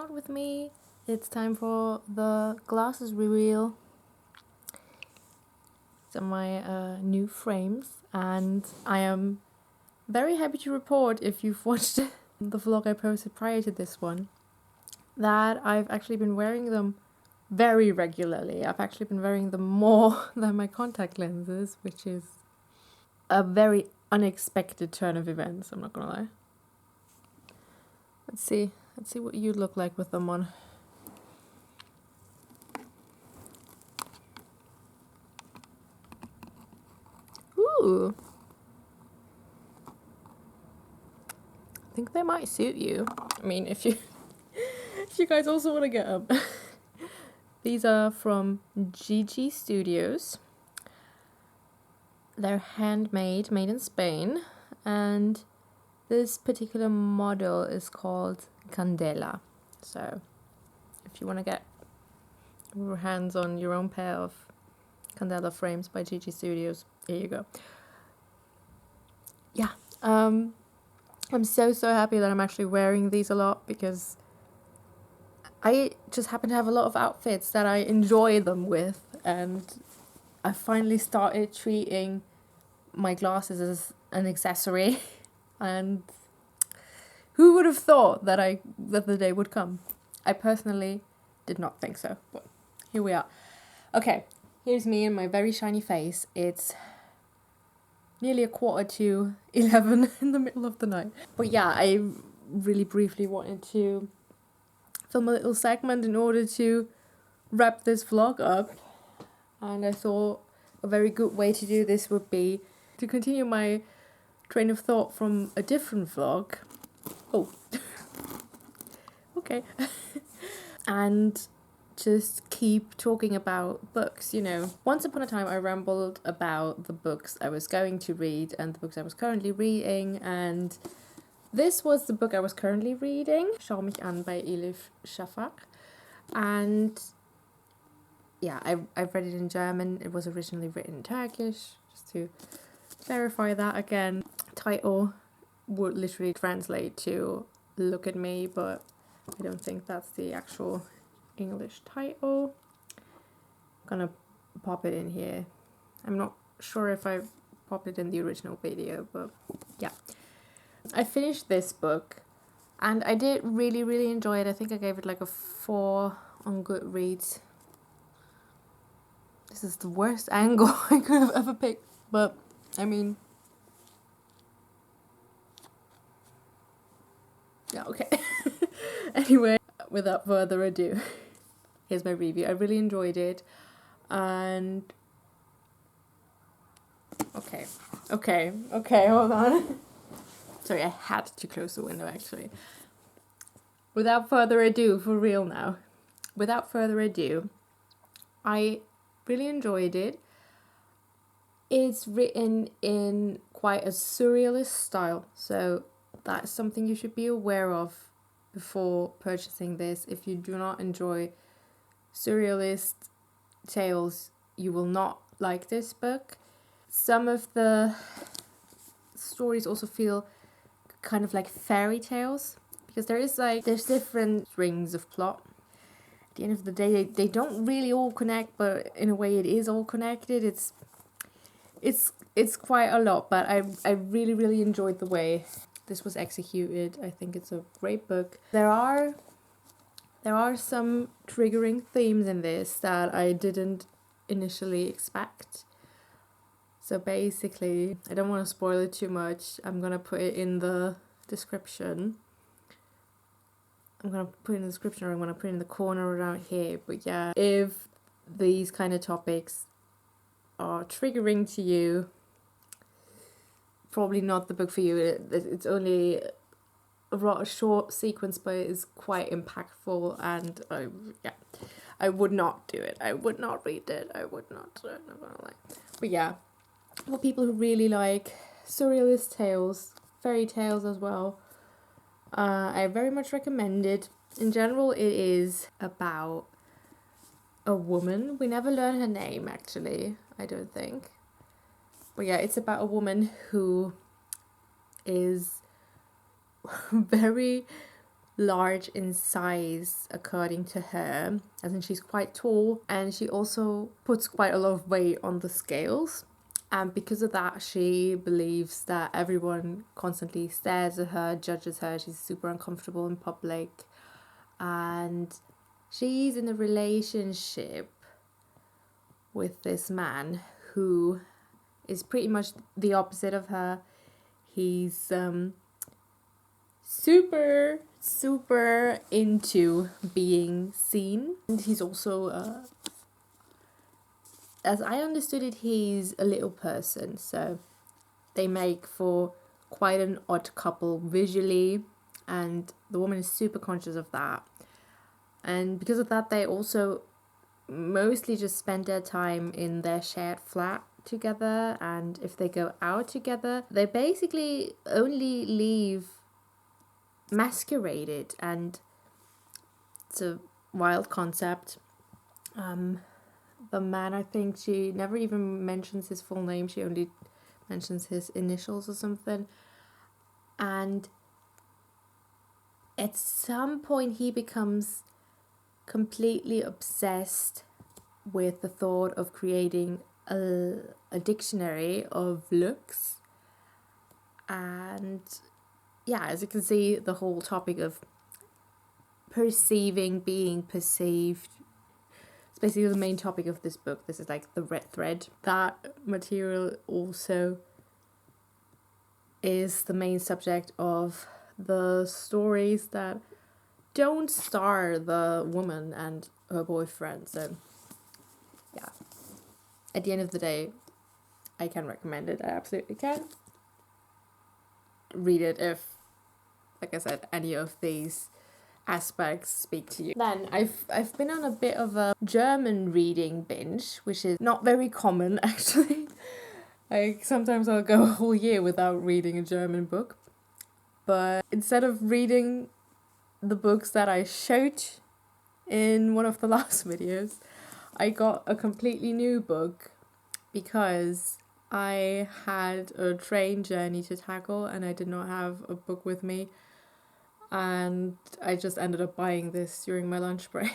out with me. It's time for the glasses reveal. These are my new frames, and I am very happy to report, if you've watched the vlog I posted prior to this one, that I've actually been wearing them very regularly. I've actually been wearing them more than my contact lenses, which is a very unexpected turn of events, I'm not gonna lie. Let's see what you look like with them on. Ooh. I think they might suit you. I mean, if you guys also want to get them. These are from GG Studios. They're handmade, made in Spain, and this particular model is called Candela. So if you want to get your hands on your own pair of Candela frames by GG Studios, here you go. Yeah, I'm so happy that I'm actually wearing these a lot, because I just happen to have a lot of outfits that I enjoy them with, and I finally started treating my glasses as an accessory. And who would have thought that the day would come? I personally did not think so, but here we are. Okay, here's me and my very shiny face. It's nearly 11:15 in the middle of the night. But yeah, I really briefly wanted to film a little segment in order to wrap this vlog up. And I thought a very good way to do this would be to continue my train of thought from a different vlog. Oh, okay. And just keep talking about books, you know. Once upon a time I rambled about the books I was going to read and the books I was currently reading, and this was the book I was currently reading, Schau mich an by Elif Shafak. And yeah, I've read it in German. It was originally written in Turkish, just to clarify that again. Title would literally translate to Look at Me, but I don't think that's the actual English title. I'm gonna pop it in here. I'm not sure if I popped it in the original video, but yeah. I finished this book and I did really enjoy it. I think I gave it like a 4 on Goodreads. This is the worst angle I could have ever picked, but I mean, yeah, okay. Anyway, without further ado, here's my review. I really enjoyed it, and okay, hold on. Sorry, I had to close the window actually. Without further ado, for real now. Without further ado, I really enjoyed it. It's written in quite a surrealist style, so that's something you should be aware of before purchasing this. If you do not enjoy surrealist tales, you will not like this book. Some of the stories also feel kind of like fairy tales, because there's different strings of plot. At the end of the day, they don't really all connect, but in a way it is all connected. It's quite a lot, but I really enjoyed the way this was executed. I think it's a great book. There are some triggering themes in this that I didn't initially expect. So basically, I don't want to spoil it too much. I'm gonna put it in the description. I'm gonna put it in the description, or I'm gonna put it in the corner around here. But yeah, if these kind of topics are triggering to you, probably not the book for you. It's only a rather short sequence, but it is quite impactful, and I would not do it. I would not read it. I would not. I'm not gonna lie. But yeah, for people who really like surrealist tales, fairy tales as well, I very much recommend it. In general, it is about a woman. We never learn her name, actually, I don't think. But yeah, it's about a woman who is very large in size according to her, as in she's quite tall, and she also puts quite a lot of weight on the scales. And because of that, she believes that everyone constantly stares at her, judges her. She's super uncomfortable in public. And she's in a relationship with this man who is pretty much the opposite of her. He's super into being seen. And he's also, as I understood it, he's a little person. So they make for quite an odd couple visually. And the woman is super conscious of that. And because of that, they also mostly just spend their time in their shared flat together. And if they go out together, they basically only leave masqueraded. And it's a wild concept. The man, I think she never even mentions his full name. She only mentions his initials or something. And at some point he becomes completely obsessed with the thought of creating a dictionary of looks. And yeah, as you can see, the whole topic of perceiving, being perceived, it's basically the main topic of this book. This is like the red thread. That material also is the main subject of the stories that don't star the woman and her boyfriend. So yeah, at the end of the day, I can recommend it. I absolutely can. Read it if, like I said, any of these aspects speak to you. Then I've been on a bit of a German reading binge, which is not very common actually. Like sometimes I'll go a whole year without reading a German book. But instead of reading the books that I showed in one of the last videos, I got a completely new book because I had a train journey to tackle and I did not have a book with me. And I just ended up buying this during my lunch break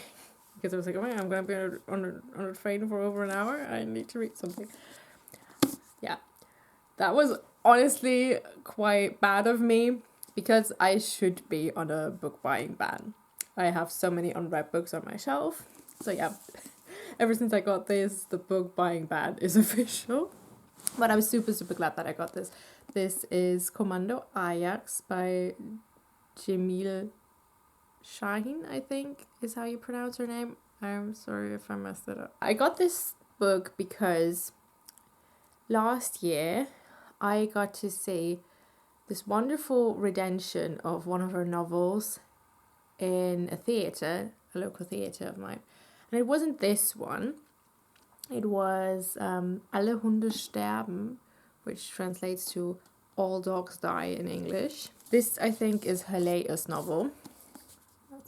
because I was like, oh, I'm going to be on a train for over an hour. I need to read something. Yeah, that was honestly quite bad of me because I should be on a book buying ban. I have so many unread books on my shelf. So yeah, ever since I got this, the book buying ban is official. But I'm super glad that I got this. This is Kommando Ajax by Jamil Shaheen, I think is how you pronounce her name. I'm sorry if I messed it up. I got this book because last year I got to see this wonderful rendition of one of her novels in a theatre, a local theatre of mine. And it wasn't this one. It was Alle Hunde sterben, which translates to All Dogs Die in English. This, I think, is her latest novel,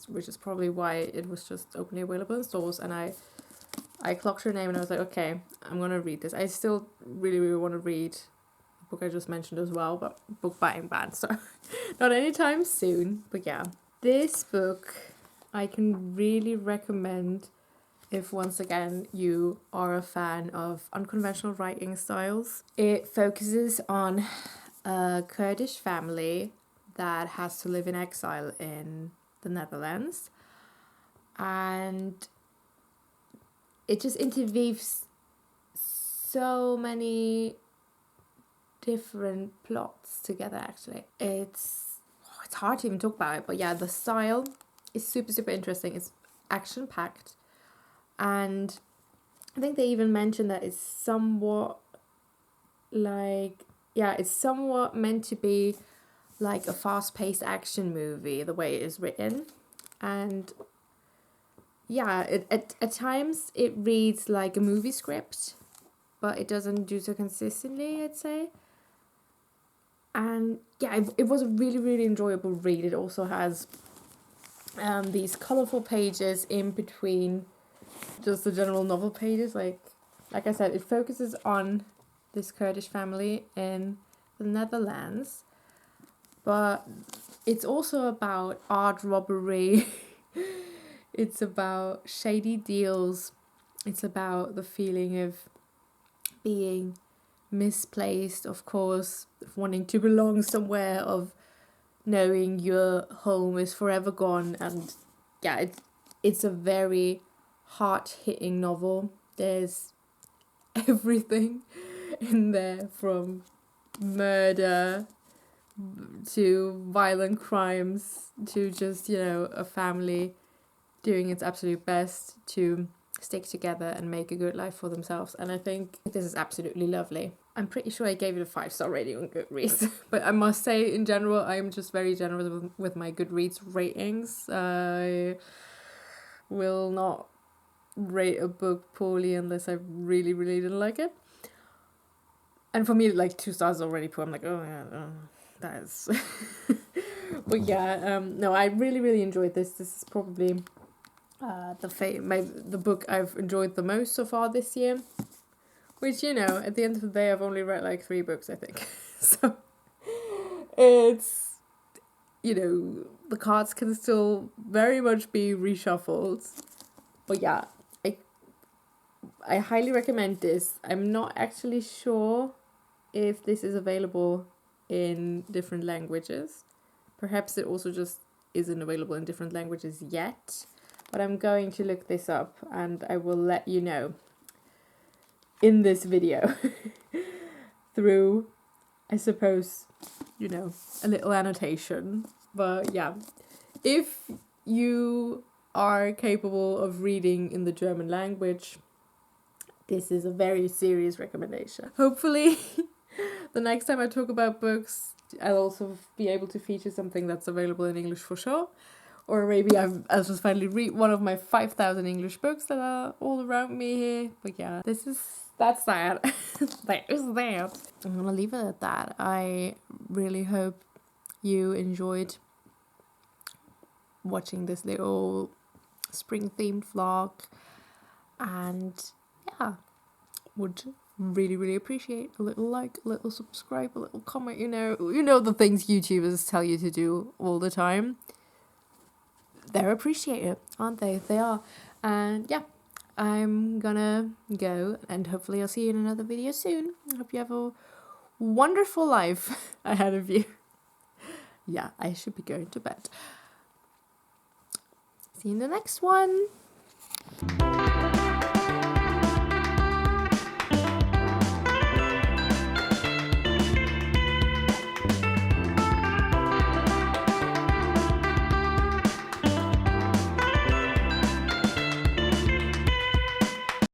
which is probably why it was just openly available in stores. And I clocked her name and I was like, okay, I'm going to read this. I still really want to read the book I just mentioned as well, but book buying ban, so not anytime soon. But yeah, this book I can really recommend if once again you are a fan of unconventional writing styles. It focuses on a Kurdish family that has to live in exile in the Netherlands, and it just interweaves so many different plots together. Actually, it's hard to even talk about it, but yeah, the style is super interesting. It's action packed, and I think they even mentioned that it's somewhat like, yeah, it's somewhat meant to be like a fast-paced action movie, the way it is written. And yeah, at times it reads like a movie script, but it doesn't do so consistently, I'd say. And yeah, it was a really enjoyable read. It also has these colourful pages in between just the general novel pages. Like I said, it focuses on this Kurdish family in the Netherlands, but it's also about art robbery. It's about shady deals. It's about the feeling of being misplaced, of course, of wanting to belong somewhere, of knowing your home is forever gone. And yeah, it's a very heart-hitting novel. There's everything in there, from murder to violent crimes to just, a family doing its absolute best to stick together and make a good life for themselves. And I think this is absolutely lovely. I'm pretty sure I gave it a 5-star rating on Goodreads. But I must say, in general, I'm just very generous with my Goodreads ratings. I will not rate a book poorly unless I really, really didn't like it. And for me, like, 2 stars is already poor. I'm like, oh yeah, that is. But yeah, no, I really, really enjoyed this. This is probably the book I've enjoyed the most so far this year. Which, at the end of the day, I've only read like 3 books, I think. So it's, the cards can still very much be reshuffled. But yeah, I highly recommend this. I'm not actually sure if this is available in different languages. Perhaps it also just isn't available in different languages yet. But I'm going to look this up and I will let you know in this video through, I suppose, a little annotation. But yeah, if you are capable of reading in the German language, this is a very serious recommendation. Hopefully, the next time I talk about books, I'll also be able to feature something that's available in English for sure. Or maybe I'll just finally read one of my 5,000 English books that are all around me here. But yeah, that's that. That is that. I'm gonna leave it at that. I really hope you enjoyed watching this little spring-themed vlog. And yeah, would really, really appreciate a little like, a little subscribe, a little comment. You know the things YouTubers tell you to do all the time. They're appreciated, aren't they? They are. And yeah, I'm gonna go and hopefully I'll see you in another video soon. I hope you have a wonderful life ahead of you. Yeah, I should be going to bed. See you in the next one.